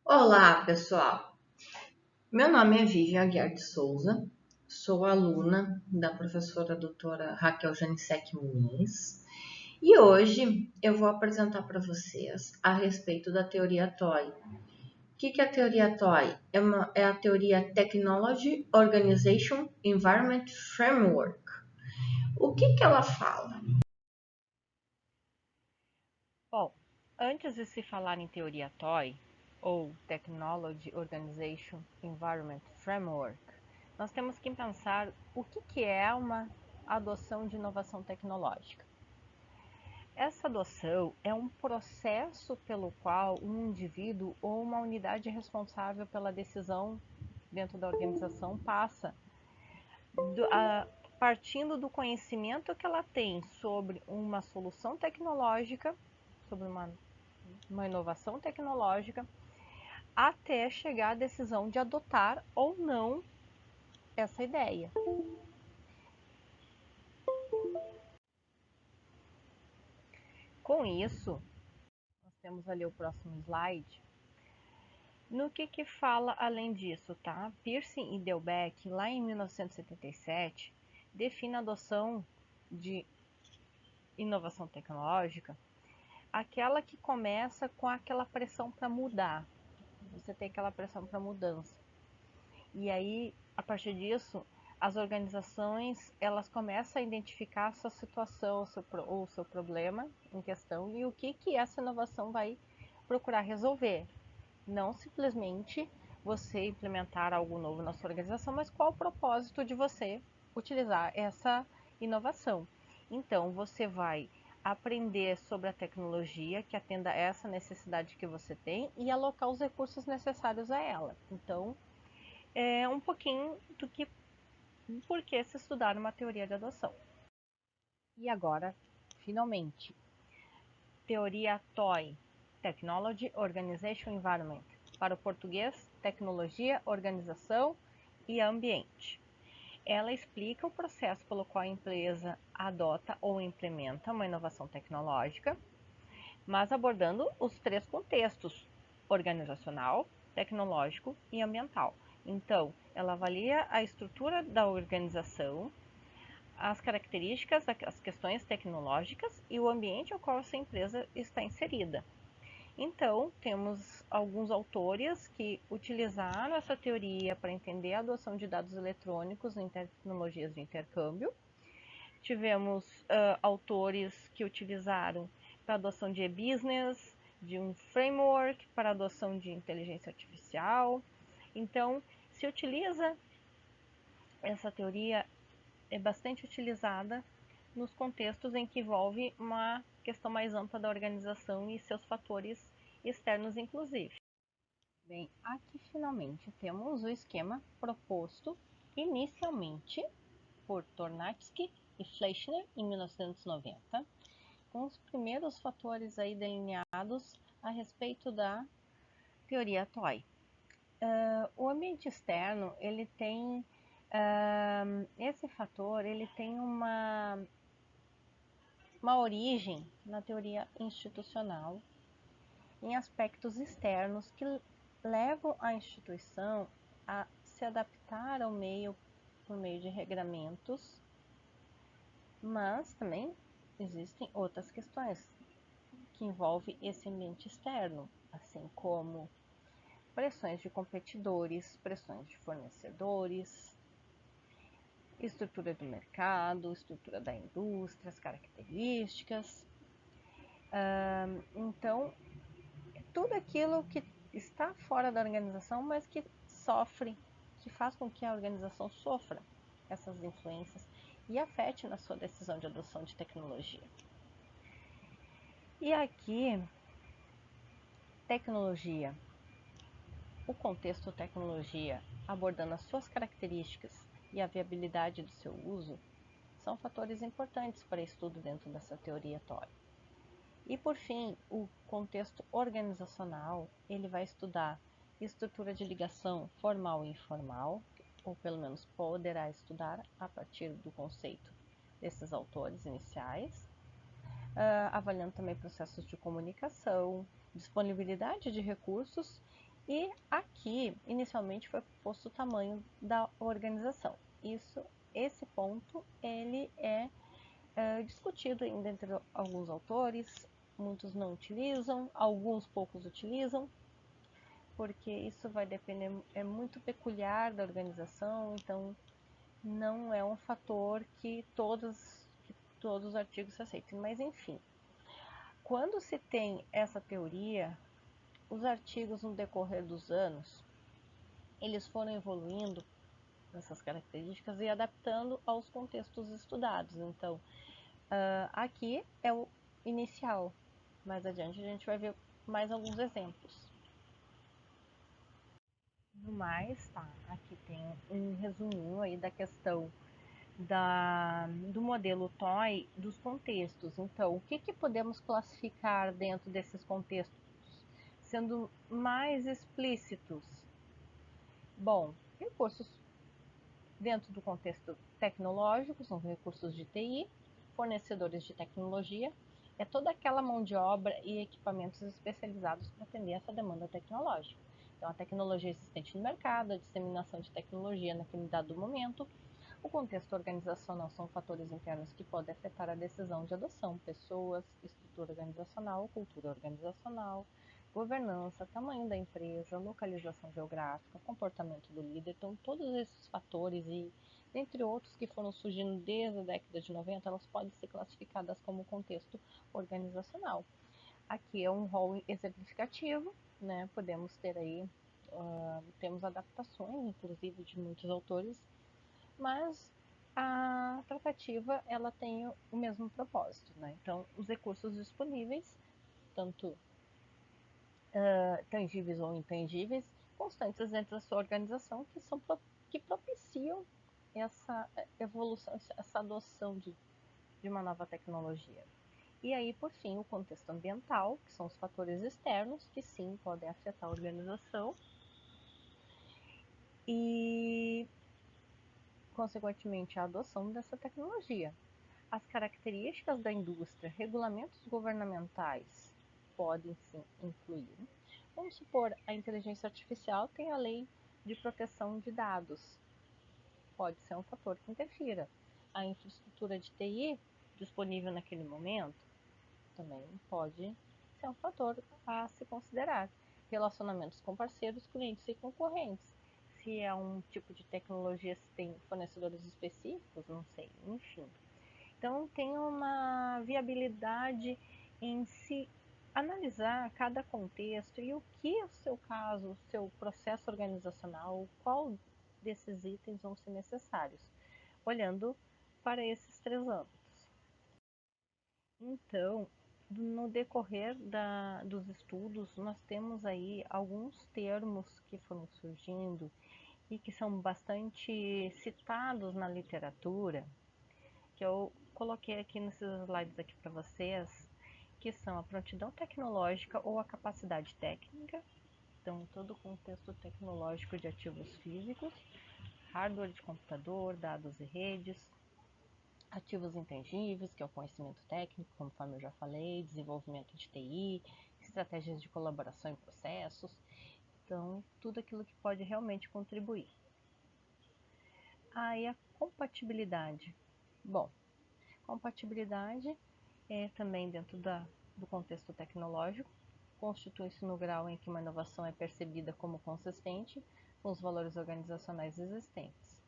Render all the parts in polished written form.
Olá, pessoal. Meu nome é Vivian Aguiar de Souza, sou aluna da professora doutora Raquel Janicek Muniz e hoje eu vou apresentar para vocês a respeito da teoria TOI. O que é a teoria TOI? É a teoria Technology, Organization, Environment Framework. O que ela fala? Bom, antes de se falar em teoria TOI, ou Technology Organization Environment Framework, nós temos que pensar o que é uma adoção de inovação tecnológica. Essa adoção é um processo pelo qual um indivíduo ou uma unidade responsável pela decisão dentro da organização passa, partindo do conhecimento que ela tem sobre uma solução tecnológica, sobre uma inovação tecnológica, até chegar à decisão de adotar ou não essa ideia. Com isso, nós temos ali o próximo slide. No que fala além disso, tá? Pearson e Delbecq, lá em 1977, define a adoção de inovação tecnológica aquela que começa com aquela pressão para mudar. Você tem aquela pressão para mudança. E aí, a partir disso, as organizações elas começam a identificar a sua situação ou seu problema em questão e o que essa inovação vai procurar resolver. Não simplesmente você implementar algo novo na sua organização, mas qual o propósito de você utilizar essa inovação. Então, você vai aprender sobre a tecnologia que atenda a essa necessidade que você tem e alocar os recursos necessários a ela. Então, é um pouquinho do que por que se estudar uma teoria de adoção. E agora, finalmente, teoria TOI, Technology, Organization, Environment. Para o português, tecnologia, organização e ambiente. Ela explica o processo pelo qual a empresa adota ou implementa uma inovação tecnológica, mas abordando os três contextos: organizacional, tecnológico e ambiental. Então, ela avalia a estrutura da organização, as características, as questões tecnológicas e o ambiente ao qual essa empresa está inserida. Então, temos alguns autores que utilizaram essa teoria para entender a adoção de dados eletrônicos em tecnologias de intercâmbio. Tivemos autores que utilizaram para a adoção de e-business, de um framework para a adoção de inteligência artificial. Então, se utiliza essa teoria, é bastante utilizada nos contextos em que envolve uma questão mais ampla da organização e seus fatores externos, inclusive. Bem, aqui finalmente temos o esquema proposto inicialmente por Tornatsky e Fleischner em 1990, com os primeiros fatores aí delineados a respeito da teoria TOI. O ambiente externo, ele tem esse fator, ele tem uma origem na teoria institucional, em aspectos externos que levam a instituição a se adaptar ao meio por meio de regramentos, mas também existem outras questões que envolvem esse ambiente externo, assim como pressões de competidores, pressões de fornecedores, estrutura do mercado, estrutura da indústria, as características. Então, tudo aquilo que está fora da organização, mas que sofre, que faz com que a organização sofra essas influências e afete na sua decisão de adoção de tecnologia. E aqui, tecnologia, o contexto tecnologia, abordando as suas características e a viabilidade do seu uso, são fatores importantes para estudo dentro dessa teoria TOI. E por fim, o contexto organizacional, ele vai estudar estrutura de ligação formal e informal, ou pelo menos poderá estudar a partir do conceito desses autores iniciais, avaliando também processos de comunicação, disponibilidade de recursos E aqui, inicialmente, foi posto o tamanho da organização. Esse ponto, ele é discutido ainda entre alguns autores, muitos não utilizam, alguns poucos utilizam, porque isso vai depender, é muito peculiar da organização, então não é um fator que todos os artigos se aceitem. Mas enfim, quando se tem essa teoria, os artigos no decorrer dos anos, eles foram evoluindo nessas características e adaptando aos contextos estudados. Então, aqui é o inicial. Mais adiante a gente vai ver mais alguns exemplos. No mais, tá? Aqui tem um resuminho aí da questão do modelo TOI dos contextos. Então, o que podemos classificar dentro desses contextos, sendo mais explícitos? Bom, recursos dentro do contexto tecnológico, são recursos de TI, fornecedores de tecnologia, é toda aquela mão de obra e equipamentos especializados para atender essa demanda tecnológica. Então, a tecnologia existente no mercado, a disseminação de tecnologia naquele dado momento, o contexto organizacional são fatores internos que podem afetar a decisão de adoção, pessoas, estrutura organizacional, cultura organizacional, governança, tamanho da empresa, localização geográfica, comportamento do líder. Então, todos esses fatores e dentre outros que foram surgindo desde a década de 90, elas podem ser classificadas como contexto organizacional. Aqui é um rol exemplificativo, né? Podemos ter aí, temos adaptações, inclusive, de muitos autores, mas a tratativa ela tem o mesmo propósito, né? Então, os recursos disponíveis, tanto tangíveis ou intangíveis, constantes dentro da sua organização que propiciam essa evolução, essa adoção de uma nova tecnologia. E aí, por fim, o contexto ambiental, que são os fatores externos, que sim podem afetar a organização e, consequentemente, a adoção dessa tecnologia. As características da indústria, regulamentos governamentais podem sim incluir. Vamos supor, a inteligência artificial tem a lei de proteção de dados. Pode ser um fator que interfira. A infraestrutura de TI disponível naquele momento também pode ser um fator a se considerar. Relacionamentos com parceiros, clientes e concorrentes. Se é um tipo de tecnologia, se tem fornecedores específicos, não sei, enfim. Então, tem uma viabilidade em se analisar cada contexto e o que é o seu caso, o seu processo organizacional, qual desses itens vão ser necessários, olhando para esses 3 âmbitos. Então, no decorrer dos estudos, nós temos aí alguns termos que foram surgindo e que são bastante citados na literatura, que eu coloquei aqui nesses slides aqui para vocês, que são a prontidão tecnológica ou a capacidade técnica, então todo o contexto tecnológico de ativos físicos, hardware de computador, dados e redes, ativos intangíveis, que é o conhecimento técnico, conforme eu já falei, desenvolvimento de TI, estratégias de colaboração em processos, então tudo aquilo que pode realmente contribuir. Aí a compatibilidade. Bom, compatibilidade é também dentro do contexto tecnológico, constitui-se no grau em que uma inovação é percebida como consistente com os valores organizacionais existentes.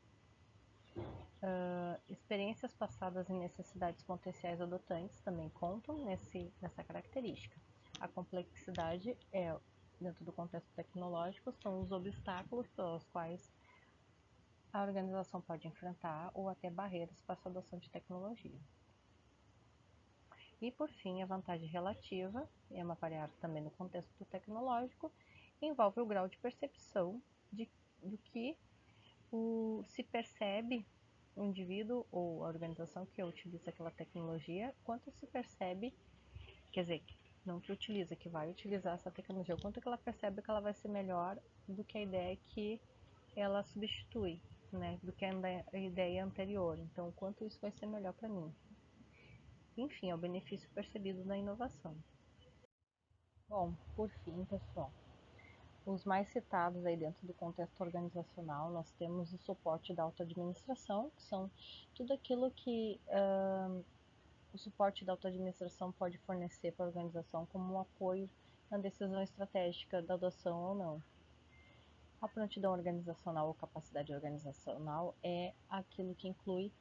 Experiências passadas e necessidades potenciais adotantes também contam nessa característica. A complexidade dentro do contexto tecnológico, são os obstáculos pelos quais a organização pode enfrentar ou até barreiras para a adoção de tecnologia. E, por fim, a vantagem relativa, é uma variável também no contexto tecnológico, envolve o grau de percepção do que se percebe o indivíduo ou a organização que utiliza aquela tecnologia, quanto se percebe, quer dizer, não que utiliza, que vai utilizar essa tecnologia, o quanto que ela percebe que ela vai ser melhor do que a ideia que ela substitui, né, do que a ideia anterior. Então, o quanto isso vai ser melhor para mim. Enfim, é o benefício percebido da inovação. Bom, por fim, pessoal, Os mais citados aí dentro do contexto organizacional, nós temos o suporte da autoadministração, que são tudo aquilo que o suporte da autoadministração pode fornecer para a organização como um apoio na decisão estratégica da adoção ou não. A prontidão organizacional ou capacidade organizacional é aquilo que inclui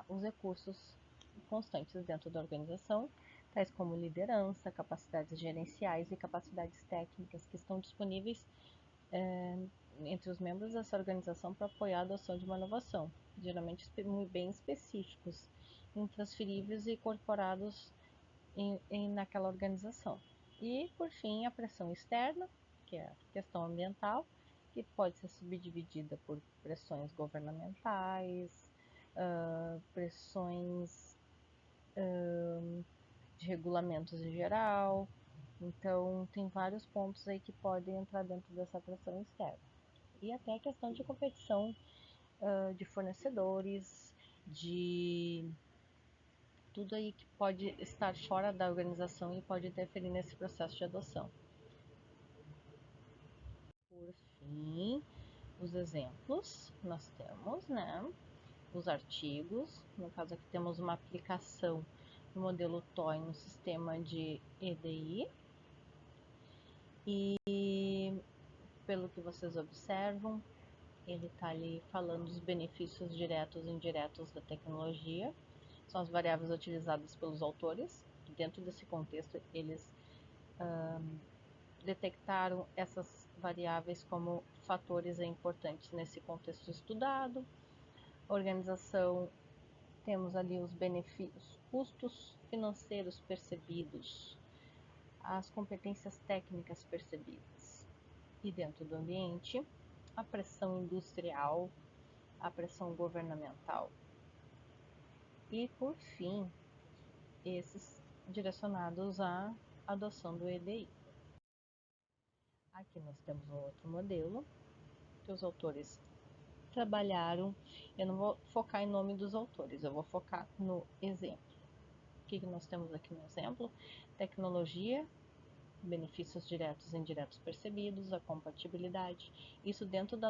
os recursos constantes dentro da organização, tais como liderança, capacidades gerenciais e capacidades técnicas que estão disponíveis entre os membros dessa organização para apoiar a adoção de uma inovação, geralmente bem específicos, intransferíveis e incorporados naquela organização. E, por fim, a pressão externa, que é a questão ambiental, que pode ser subdividida por pressões governamentais, pressões de regulamentos em geral. Então, tem vários pontos aí que podem entrar dentro dessa pressão externa. E até a questão de competição de fornecedores, de tudo aí que pode estar fora da organização e pode interferir nesse processo de adoção. Por fim, os exemplos nós temos, né? Os artigos, no caso aqui temos uma aplicação do modelo TOI no sistema de EDI e pelo que vocês observam, ele está ali falando dos benefícios diretos e indiretos da tecnologia, são as variáveis utilizadas pelos autores. Dentro desse contexto, eles detectaram essas variáveis como fatores importantes nesse contexto estudado. Organização, temos ali os benefícios, custos financeiros percebidos, as competências técnicas percebidas. E dentro do ambiente, a pressão industrial, a pressão governamental. E, por fim, esses direcionados à adoção do EDI. Aqui nós temos um outro modelo que os autores trabalharam. Eu não vou focar em nome dos autores, eu vou focar no exemplo. O que nós temos aqui no exemplo? Tecnologia, benefícios diretos e indiretos percebidos, a compatibilidade. Isso dentro da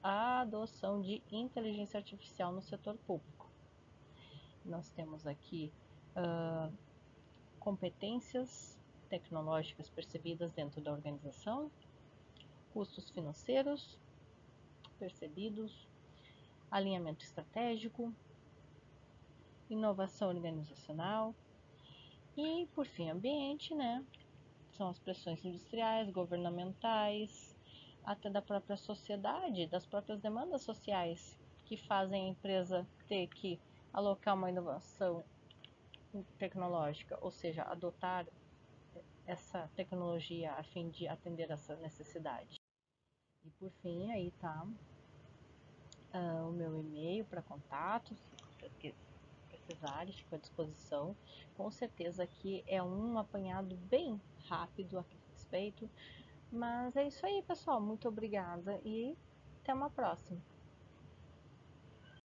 adoção de inteligência artificial no setor público. Nós temos aqui competências tecnológicas percebidas dentro da organização, custos financeiros percebidos, alinhamento estratégico, inovação organizacional e, por fim, ambiente, né? São as pressões industriais, governamentais, até da própria sociedade, das próprias demandas sociais que fazem a empresa ter que alocar uma inovação tecnológica, ou seja, adotar essa tecnologia a fim de atender essa necessidade. E por fim, aí tá o meu e-mail para contatos, se precisarem, fico à disposição. Com certeza aqui é um apanhado bem rápido a respeito, mas é isso aí, pessoal. Muito obrigada e até uma próxima.